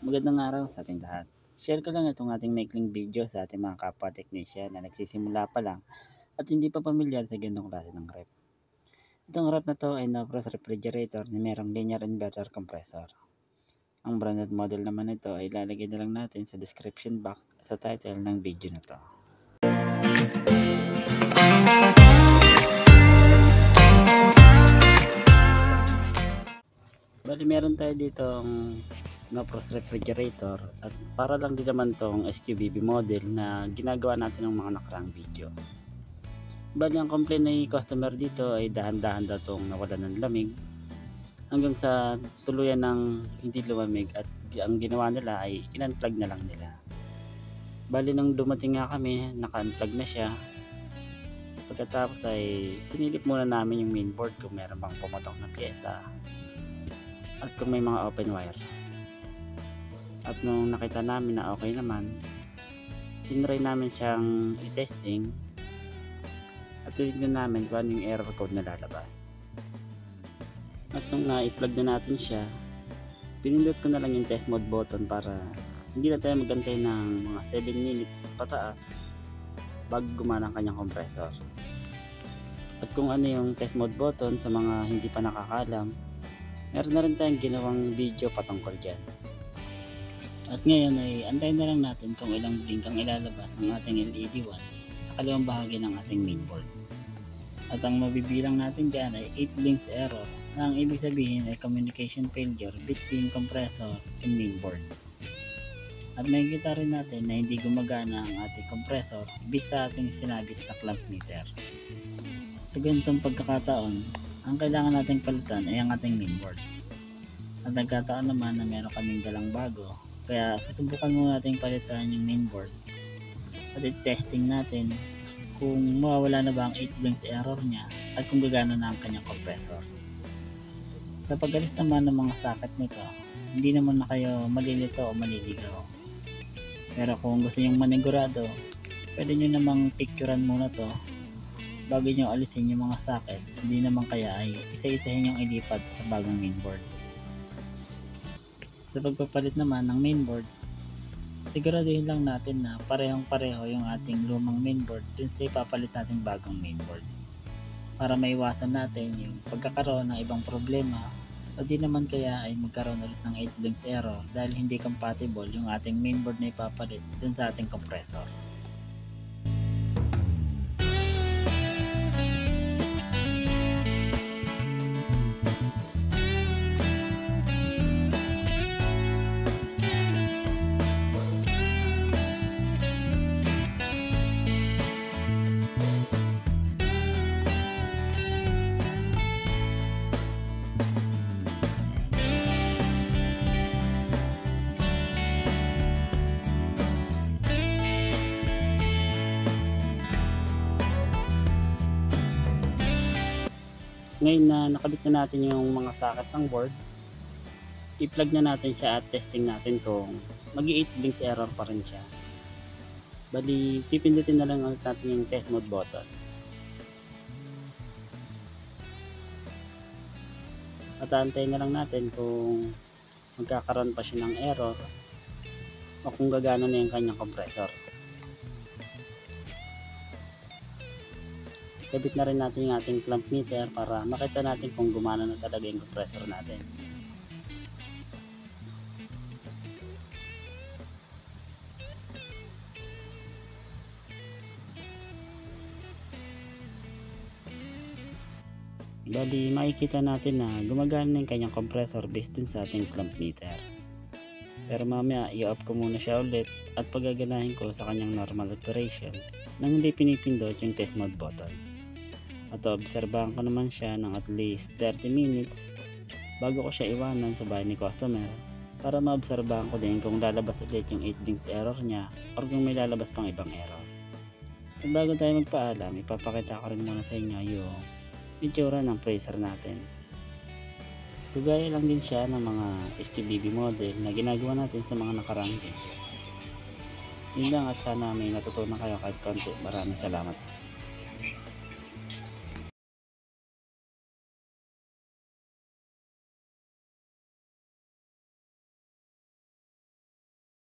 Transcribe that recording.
Magandang araw sa ating lahat. Share ko lang itong ating maikling video sa ating mga kapwa technician na nagsisimula pa lang at hindi pa pamilyar sa ganitong klase ng rep. Itong rep na to ay Novros refrigerator na mayroong linear inverter compressor. Ang branded model naman nito ay ilalagay na lang natin sa description box sa title ng video na to. Bali meron tayo ditong Novros refrigerator at para lang din naman tong SQBB model na ginagawa natin ng mga nakaraang video. Bali ang complaint ng customer dito ay dahan-dahan daw tong nawalan ng lamig hanggang sa tuluyan ng hindi lumamig at ang ginawa nila ay in-unplug na lang nila. Bali nung dumating nga kami, naka-unplug na siya. Pagkatapos ay sinilip muna namin yung mainboard kung meron bang pumatok na pyesa at kung may mga open wire. At nung nakita namin na okay naman, tinry namin siyang i-testing at tinignan namin kung ano yung error code na lalabas. At nung na-i-plug na natin siya, pinindot ko na lang yung test mode button para hindi na tayo magantay ng mga 7 minutes pataas bago gumana ang kanyang compressor. At kung ano yung test mode button sa mga hindi pa nakakalam, meron na rin tayong ginawang video patungkol dyan. At ngayon ay antayin na lang natin kung ilang blink ang ilalabas ng ating LED 1 sa kaliwang bahagi ng ating mainboard. At ang mabibilang natin dyan ay 8 blinks error na ang ibig sabihin ay communication failure between compressor and mainboard. At makikita rin natin na hindi gumagana ang ating compressor based sa ating sinabit na clamp meter. Sa ganitong pagkakataon, ang kailangan nating palitan ay ang ating mainboard. At nagkataon naman na meron kaming dalang bago, kaya susubukan muna nating palitan yung mainboard at i-testing natin kung mawawala na ba ang 8 blinks error niya at kung gagana na ang kanyang compressor. Sa pag-alis naman ng mga socket nito, hindi naman na kayo malilito o maliligaw. Pero kung gusto nyong manigurado, pwede nyo namang picturean muna to bago nyo alisin yung mga socket. Hindi naman kaya ay isa-isahin yung ilipat sa bagong mainboard. Sa pagpapalit naman ng mainboard, siguraduhin lang natin na parehong-pareho yung ating lumang mainboard dun sa ipapalit nating bagong mainboard para maiwasan natin yung pagkakaroon ng ibang problema o di naman kaya ay magkaroon ulit ng 8 blinks error dahil hindi compatible yung ating mainboard na ipapalit dun sa ating compressor. Ngayon na nakabit na natin yung mga socket ng board, i-plug na natin siya at testing natin kung mag-8 blinks error pa rin siya. Bali, pipindutin na lang ulit natin yung test mode button. At antayin na lang natin kung magkakaroon pa siya ng error o kung gagana na yung kanyang compressor. Kabit na rin natin yung ating clamp meter para makita natin kung gumana na talaga yung compressor natin. Bali, makikita natin na gumagana na yung kanyang compressor based dun sa ating clamp meter. Pero mamaya, i-off ko muna siya ulit at pagaganahin ko sa kanyang normal operation nang hindi pinipindot yung test mode button. At obserbahan ko naman siya ng at least 30 minutes bago ko siya iwanan sa bahay ni customer para maobserbahan ko din kung lalabas ulit yung 8 blinks error niya or kung may lalabas pang ibang error. At bago tayo magpaalam, ipapakita ko rin muna sa inyo yung itsura ng freezer natin. Kagaya lang din siya ng mga SQBB model na ginagawa natin sa mga nakaraang video. Yun lang at sana may natutunan kayo kahit konti. Maraming salamat.